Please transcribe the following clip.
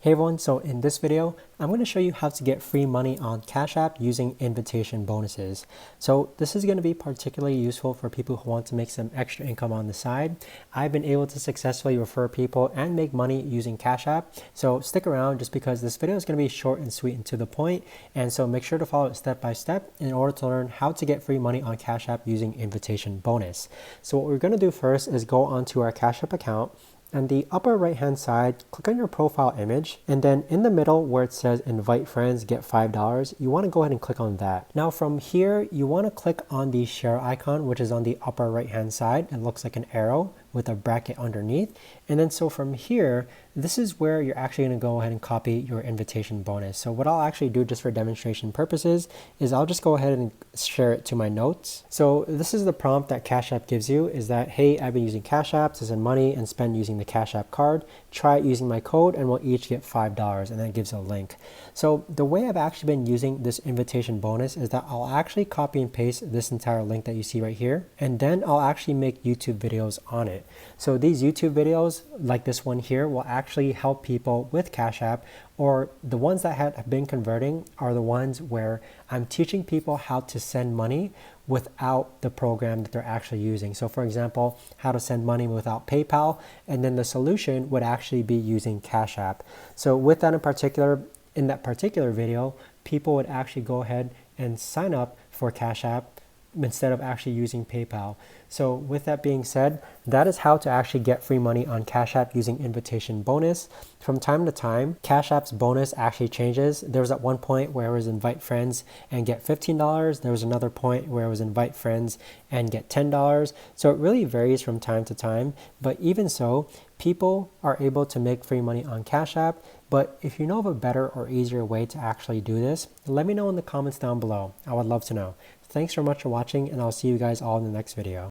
Hey everyone, so in this video, I'm going to show you how to get free money on Cash App using invitation bonuses. So this is going to be particularly useful for people who want to make some extra income on the side. I've been able to successfully refer people and make money using Cash App. So stick around just because this video is going to be short and sweet and to the point. And so make sure to follow it step by step in order to learn how to get free money on Cash App using invitation bonus. So what we're going to do first is go onto our Cash App account. On the upper right hand side, click on your profile image, and then in the middle where it says invite friends, get $5, you want to go ahead and click on that. Now from here, you want to click on the share icon, which is on the upper right hand side. It looks like an arrow with a bracket underneath. And then so from here, this is where you're actually going to go ahead and copy your invitation bonus. So what I'll actually do just for demonstration purposes is I'll just go ahead and share it to my notes. So this is the prompt that Cash App gives you is that, hey, I've been using Cash App to send money and spend using the Cash App card. Try it using my code and we'll each get $5, and then it gives a link. So the way I've actually been using this invitation bonus is that I'll actually copy and paste this entire link that you see right here, and then I'll actually make YouTube videos on it. So these YouTube videos like this one here will actually help people with Cash App, or the ones that have been converting are the ones where I'm teaching people how to send money without the program that they're actually using. So for example, how to send money without PayPal, and then the solution would actually be using Cash App. So with that in that particular video, people would actually go ahead and sign up for Cash App instead of actually using PayPal. So with that being said, that is how to actually get free money on Cash App using invitation bonus. From time to time, Cash App's bonus actually changes. There was at one point where it was invite friends and get $15. There was another point where it was invite friends and get $10. So it really varies from time to time. But even so, people are able to make free money on Cash App. But if you know of a better or easier way to actually do this, let me know in the comments down below. I would love to know. Thanks so much for watching, and I'll see you guys all in the next video.